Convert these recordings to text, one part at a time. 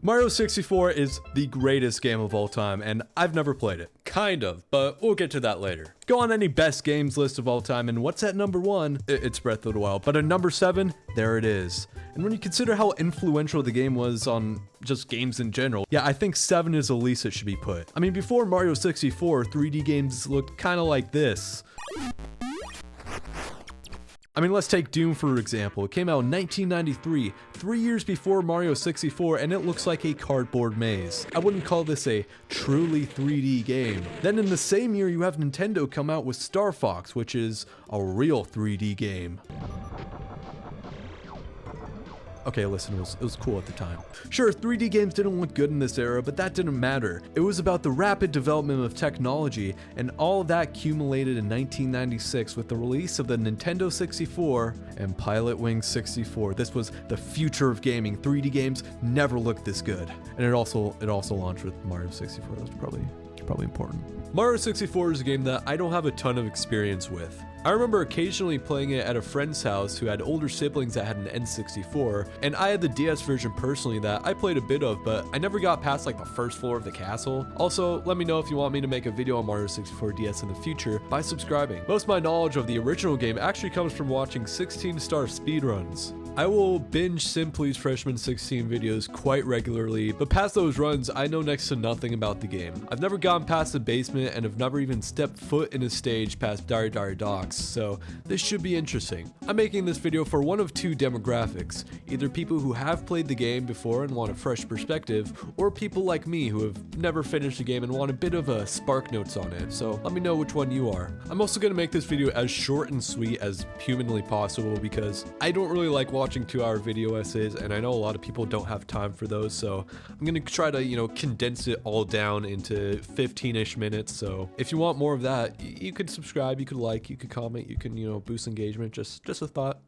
Mario 64 is the greatest game of all time, and I've never played it. Kind of, but we'll get to that later. Go on any best games list of all time, and what's at number 1? It's Breath of the Wild. But at number 7, there it is. And when you consider how influential the game was on just games in general, yeah, I think 7 is the least it should be put. I mean, before Mario 64, 3D games looked kind of like this. I mean, let's take Doom for example. It came out in 1993, 3 years before Mario 64, and it looks like a cardboard maze. I wouldn't call this a truly 3D game. Then in the same year, you have Nintendo come out with Star Fox, which is a real 3D game. Okay, listen, it was cool at the time. Sure, 3D games didn't look good in this era, but that didn't matter. It was about the rapid development of technology, and all of that accumulated in 1996 with the release of the Nintendo 64 and Pilot Wing 64. This was the future of gaming. 3D games never looked this good. And it also launched with Mario 64. That's probably important. Mario 64 is a game that I don't have a ton of experience with. I remember occasionally playing it at a friend's house who had older siblings that had an N64, and I had the DS version personally that I played a bit of, but I never got past like the first floor of the castle. Also, let me know if you want me to make a video on Mario 64 DS in the future by subscribing. Most of my knowledge of the original game actually comes from watching 16-star speedruns. I will binge Simply's Freshman 16 videos quite regularly, but past those runs, I know next to nothing about the game. I've never gone past the basement and have never even stepped foot in a stage past Dari Dari Docks, so this should be interesting. I'm making this video for one of two demographics, either people who have played the game before and want a fresh perspective, or people like me who have never finished the game and want a bit of a spark notes on it, so let me know which one you are. I'm also going to make this video as short and sweet as humanly possible because I don't really like watching 2-hour video essays, and I know a lot of people don't have time for those, so I'm gonna try to, condense it all down into 15-ish minutes. So if you want more of that, you could subscribe, you could like, you could comment, you can, boost engagement. Just a thought.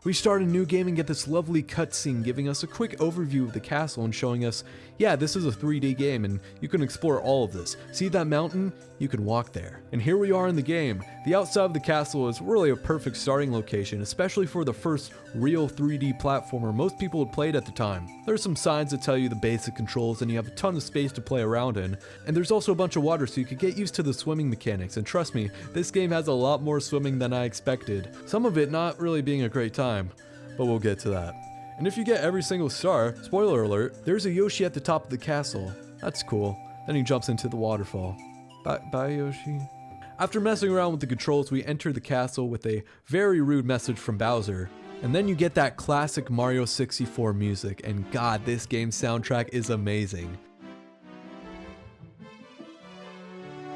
We start a new game and get this lovely cutscene giving us a quick overview of the castle and showing us, yeah, this is a 3D game and you can explore all of this. See that mountain? You can walk there. And here we are in the game. The outside of the castle is really a perfect starting location, especially for the first real 3D platformer most people had played at the time. There's some signs that tell you the basic controls and you have a ton of space to play around in. And there's also a bunch of water so you could get used to the swimming mechanics. And trust me, this game has a lot more swimming than I expected. Some of it not really being a great time, but we'll get to that. And if you get every single star, spoiler alert, there's a Yoshi at the top of the castle. That's cool. Then he jumps into the waterfall. Bye Yoshi. After messing around with the controls, we enter the castle with a very rude message from Bowser. And then you get that classic Mario 64 music, and god, this game's soundtrack is amazing.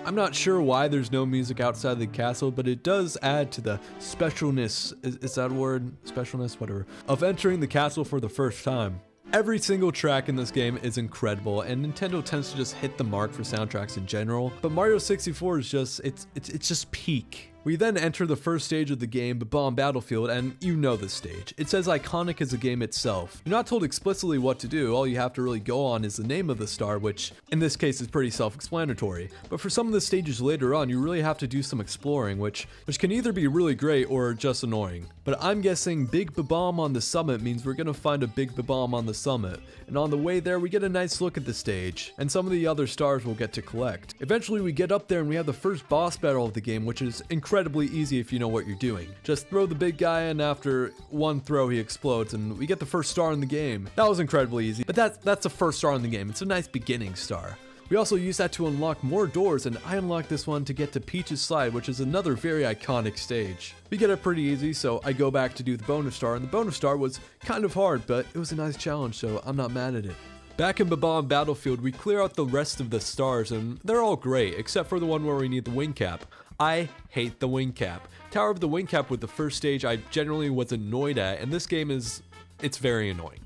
I'm not sure why there's no music outside the castle, but it does add to the specialness, is that a word? Specialness? Whatever. Of entering the castle for the first time. Every single track in this game is incredible, and Nintendo tends to just hit the mark for soundtracks in general, but Mario 64 is just, it's just peak. We then enter the first stage of the game, Bob-omb Battlefield, and you know this stage. It's as iconic as the game itself. You're not told explicitly what to do, all you have to really go on is the name of the star, which in this case is pretty self-explanatory. But for some of the stages later on, you really have to do some exploring, which can either be really great or just annoying. But I'm guessing Big Bob-omb on the summit means we're gonna find a Big Bob-omb on the summit, and on the way there we get a nice look at the stage, and some of the other stars we'll get to collect. Eventually we get up there and we have the first boss battle of the game, which is incredibly easy if you know what you're doing. Just throw the big guy and after one throw he explodes and we get the first star in the game. That was incredibly easy, but that's the first star in the game. It's a nice beginning star. We also use that to unlock more doors, and I unlocked this one to get to Peach's Slide, which is another very iconic stage. We get it pretty easy, so I go back to do the bonus star, and the bonus star was kind of hard, but it was a nice challenge, so I'm not mad at it. Back in Bob-omb Battlefield, we clear out the rest of the stars, and they're all great, except for the one where we need the wing cap. I hate the wing cap. Tower of the Wing Cap with the first stage I generally was annoyed at, and this game it's very annoying.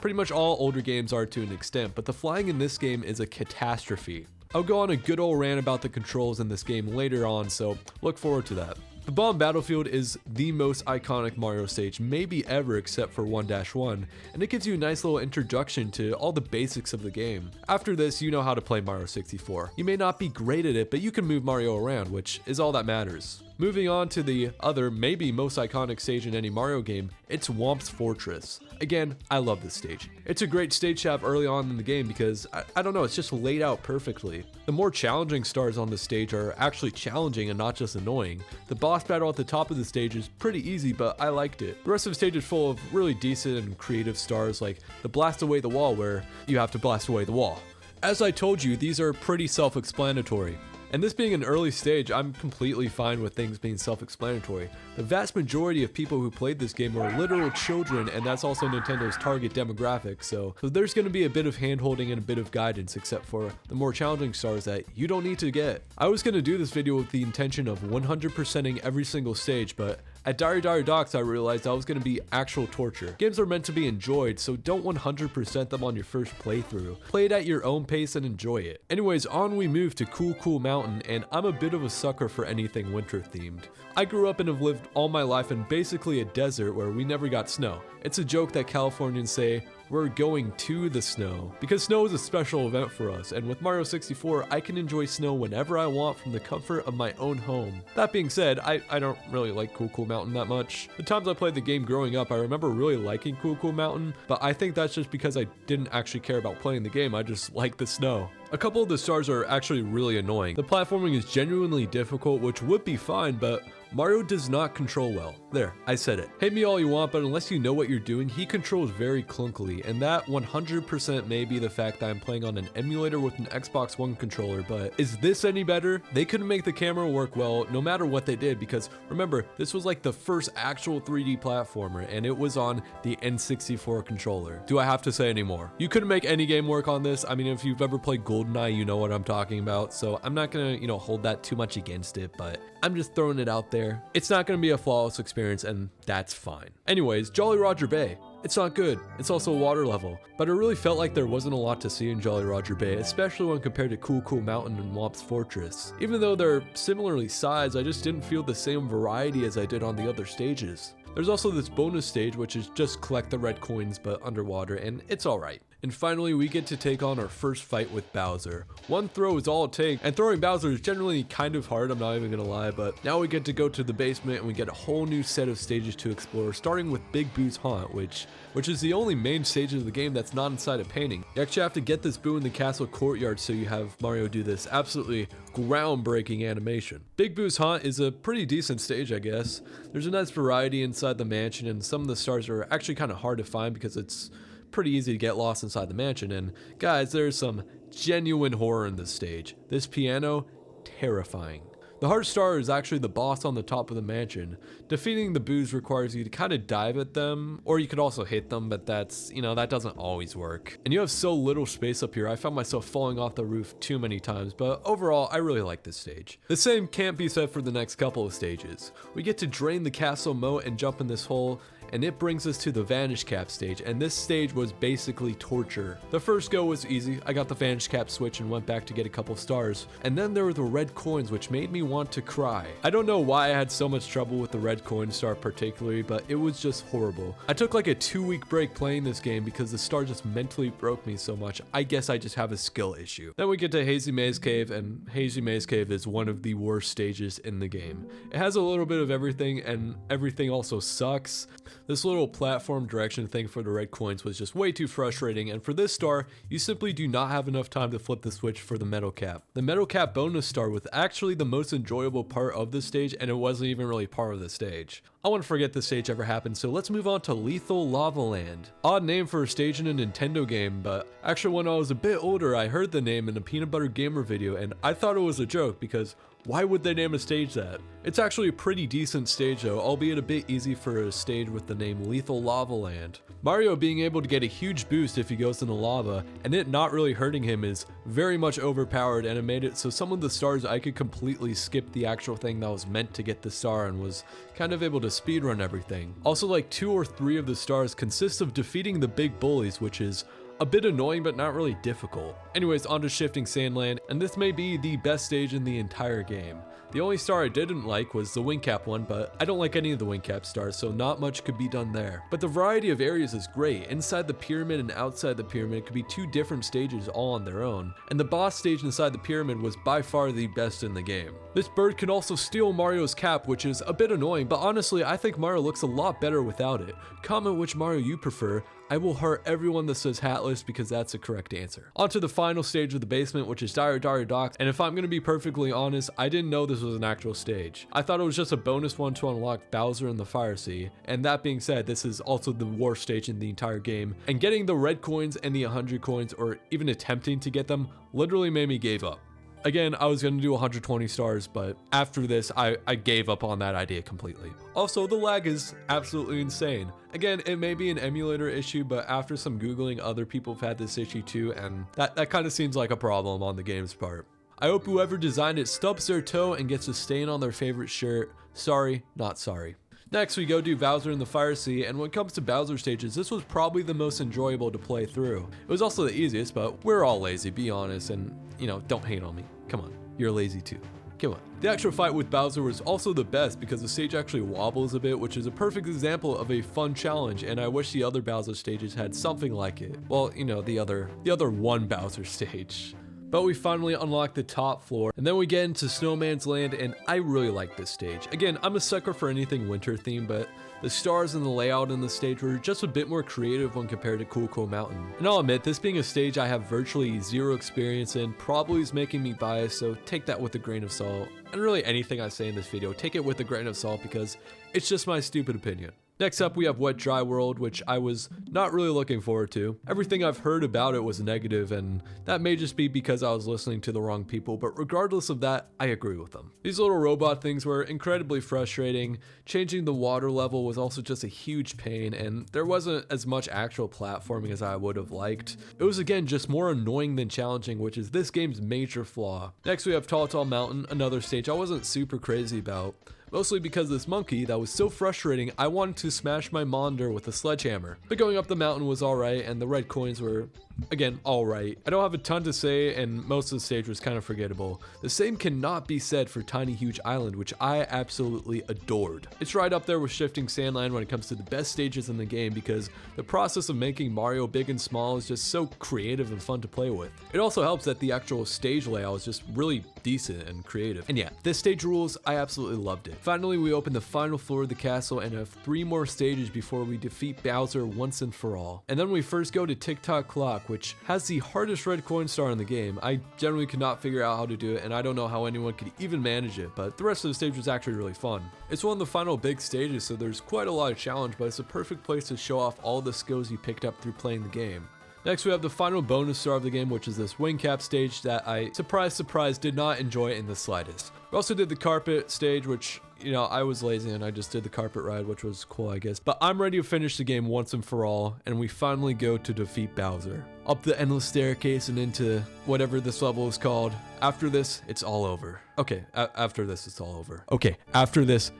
Pretty much all older games are to an extent, but the flying in this game is a catastrophe. I'll go on a good old rant about the controls in this game later on, so look forward to that. Bob-omb Battlefield is the most iconic Mario stage maybe ever except for 1-1, and it gives you a nice little introduction to all the basics of the game. After this, you know how to play Mario 64. You may not be great at it, but you can move Mario around, which is all that matters. Moving on to the other, maybe most iconic stage in any Mario game, it's Whomp's Fortress. Again, I love this stage. It's a great stage to have early on in the game because, I don't know, it's just laid out perfectly. The more challenging stars on the stage are actually challenging and not just annoying. The boss battle at the top of the stage is pretty easy, but I liked it. The rest of the stage is full of really decent and creative stars like the Blast Away the Wall, where you have to blast away the wall. As I told you, these are pretty self-explanatory. And this being an early stage, I'm completely fine with things being self-explanatory. The vast majority of people who played this game were literal children, and that's also Nintendo's target demographic, so there's going to be a bit of hand-holding and a bit of guidance, except for the more challenging stars that you don't need to get. I was going to do this video with the intention of 100%ing every single stage, but at Dire Dire Docks, I realized that was going to be actual torture. Games are meant to be enjoyed, so don't 100% them on your first playthrough. Play it at your own pace and enjoy it. Anyways, on we move to Cool Cool Mountain, and I'm a bit of a sucker for anything winter themed. I grew up and have lived all my life in basically a desert where we never got snow. It's a joke that Californians say, we're going to the snow, because snow is a special event for us, and with Mario 64, I can enjoy snow whenever I want from the comfort of my own home. That being said, I don't really like Cool Cool Mountain that much. The times I played the game growing up, I remember really liking Cool Cool Mountain, but I think that's just because I didn't actually care about playing the game, I just liked the snow. A couple of the stars are actually really annoying. The platforming is genuinely difficult, which would be fine, but Mario does not control well. There, I said it. Hate me all you want, but unless you know what you're doing, he controls very clunkily, and that 100% may be the fact that I'm playing on an emulator with an Xbox One controller, but is this any better? They couldn't make the camera work well no matter what they did, because remember, this was like the first actual 3D platformer, and it was on the N64 controller. Do I have to say any more? You couldn't make any game work on this. I mean, if you've ever played GoldenEye, you know what I'm talking about, so I'm not gonna, hold that too much against it, but I'm just throwing it out there. It's not gonna be a flawless experience, and that's fine. Anyways, Jolly Roger Bay. It's not good. It's also water level, but it really felt like there wasn't a lot to see in Jolly Roger Bay, especially when compared to Cool Cool Mountain and Whomp's Fortress. Even though they're similarly sized, I just didn't feel the same variety as I did on the other stages. There's also this bonus stage, which is just collect the red coins but underwater, and it's alright. And finally, we get to take on our first fight with Bowser. One throw is all it takes, and throwing Bowser is generally kind of hard, I'm not even gonna lie, but now we get to go to the basement and we get a whole new set of stages to explore, starting with Big Boo's Haunt, which is the only main stage of the game that's not inside a painting. You actually have to get this Boo in the castle courtyard, so you have Mario do this absolutely groundbreaking animation. Big Boo's Haunt is a pretty decent stage, I guess. There's a nice variety inside the mansion, and some of the stars are actually kind of hard to find because it's pretty easy to get lost inside the mansion, and guys, there's some genuine horror in this stage. This piano, terrifying. The Heart Star is actually the boss on the top of the mansion. Defeating the Boos requires you to kind of dive at them, or you could also hit them, but that's, that doesn't always work. And you have so little space up here, I found myself falling off the roof too many times, but overall, I really like this stage. The same can't be said for the next couple of stages. We get to drain the castle moat and jump in this hole, and it brings us to the Vanish Cap stage, and this stage was basically torture. The first go was easy. I got the Vanish Cap switch and went back to get a couple stars, and then there were the red coins, which made me want to cry. I don't know why I had so much trouble with the red coin star particularly, but it was just horrible. I took like a 2-week break playing this game because the star just mentally broke me so much. I guess I just have a skill issue. Then we get to Hazy Maze Cave, and Hazy Maze Cave is one of the worst stages in the game. It has a little bit of everything, and everything also sucks. This little platform direction thing for the red coins was just way too frustrating, and for this star, you simply do not have enough time to flip the switch for the metal cap. The metal cap bonus star was actually the most enjoyable part of the stage, and it wasn't even really part of the stage. I want to forget this stage ever happened, so let's move on to Lethal Lava Land. Odd name for a stage in a Nintendo game, but actually when I was a bit older, I heard the name in a Peanut Butter Gamer video, and I thought it was a joke because why would they name a stage that? It's actually a pretty decent stage though, albeit a bit easy for a stage with the name Lethal Lava Land. Mario being able to get a huge boost if he goes in the lava, and it not really hurting him is very much overpowered, and it made it so some of the stars I could completely skip the actual thing that was meant to get the star and was kind of able to speedrun everything. Also, like 2 or 3 of the stars consist of defeating the big bullies, which is a bit annoying but not really difficult. Anyways, on to Shifting Sandland, and this may be the best stage in the entire game. The only star I didn't like was the wing cap one, but I don't like any of the wing cap stars, so not much could be done there. But the variety of areas is great. Inside the pyramid and outside the pyramid could be two different stages all on their own, and the boss stage inside the pyramid was by far the best in the game. This bird can also steal Mario's cap, which is a bit annoying, but honestly I think Mario looks a lot better without it. Comment which Mario you prefer. I will heart everyone that says hatless because that's the correct answer. On to the final stage of the basement, which is Dire Dire Docks, and if I'm going to be perfectly honest, I didn't know this was an actual stage. I thought it was just a bonus one to unlock Bowser in the Fire Sea, and that being said, this is also the worst stage in the entire game, and getting the red coins and the 100 coins, or even attempting to get them, literally made me give up. Again, I was going to do 120 stars, but after this, I gave up on that idea completely. Also, the lag is absolutely insane. Again, it may be an emulator issue, but after some Googling, other people have had this issue too, and that kind of seems like a problem on the game's part. I hope whoever designed it stubs their toe and gets a stain on their favorite shirt. Sorry, not sorry. Next, we go do Bowser in the Fire Sea, and when it comes to Bowser stages, this was probably the most enjoyable to play through. It was also the easiest, but we're all lazy, be honest, and, you know, don't hate on me. Come on, you're lazy too. Come on. The actual fight with Bowser was also the best because the stage actually wobbles a bit, which is a perfect example of a fun challenge, and I wish the other Bowser stages had something like it. Well, you know, the other one Bowser stage. But we finally unlock the top floor, and then we get into Snowman's Land, and I really like this stage. Again, I'm a sucker for anything winter themed, but the stars and the layout in the stage were just a bit more creative when compared to Cool Mountain. And I'll admit, this being a stage I have virtually zero experience in probably is making me biased, so take that with a grain of salt. And really anything I say in this video, take it with a grain of salt because it's just my stupid opinion. Next up, we have Wet Dry World, which I was not really looking forward to. Everything I've heard about it was negative, and that may just be because I was listening to the wrong people, but regardless of that, I agree with them. These little robot things were incredibly frustrating. Changing the water level was also just a huge pain, and there wasn't as much actual platforming as I would have liked. It was again just more annoying than challenging, which is this game's major flaw. Next, we have Tall Tall Mountain, another stage I wasn't super crazy about. Mostly because this monkey that was so frustrating, I wanted to smash my monitor with a sledgehammer. But going up the mountain was alright, and the red coins were, again, alright. I don't have a ton to say, and most of the stage was kind of forgettable. The same cannot be said for Tiny Huge Island, which I absolutely adored. It's right up there with Shifting Sandland when it comes to the best stages in the game because the process of making Mario big and small is just so creative and fun to play with. It also helps that the actual stage layout is just really decent and creative. And yeah, this stage rules, I absolutely loved it. Finally, we open the final floor of the castle and have 3 more stages before we defeat Bowser once and for all. And then we first go to Tick Tock Clock, which has the hardest red coin star in the game. I generally could not figure out how to do it, and I don't know how anyone could even manage it, but the rest of the stage was actually really fun. It's one of the final big stages, so there's quite a lot of challenge, but it's a perfect place to show off all the skills you picked up through playing the game. Next, we have the final bonus star of the game, which is this wing cap stage that I, surprise, surprise, did not enjoy in the slightest. We also did the carpet stage, which, you know, I was lazy and I just did the carpet ride, which was cool, I guess. But I'm ready to finish the game once and for all, and we finally go to defeat Bowser. Up the endless staircase and into whatever this level is called. After this, it's all over. Okay, after this, it's all over. Okay, after this,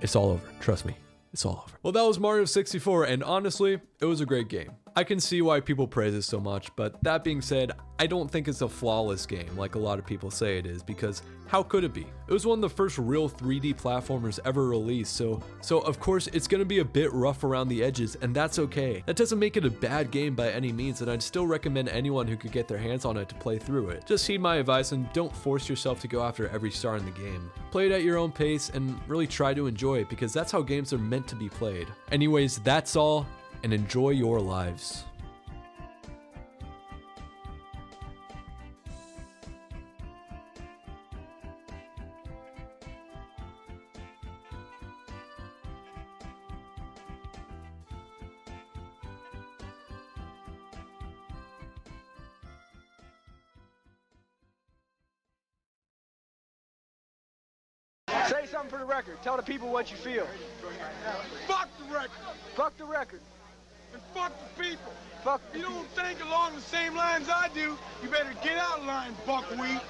it's all over. Trust me, it's all over. Well, that was Mario 64, and honestly, it was a great game. I can see why people praise it so much, but that being said, I don't think it's a flawless game like a lot of people say it is, because how could it be? It was one of the first real 3D platformers ever released, so of course it's gonna be a bit rough around the edges, and that's okay. That doesn't make it a bad game by any means, and I'd still recommend anyone who could get their hands on it to play through it. Just heed my advice and don't force yourself to go after every star in the game. Play it at your own pace and really try to enjoy it, because that's how games are meant to be played. Anyways, that's all, and enjoy your lives. Say something for the record. Tell the people what you feel. Fuck the record. Fuck the record. And fuck the people. Fuck If you don't think along the same lines I do, you better get out of line, buckwheat.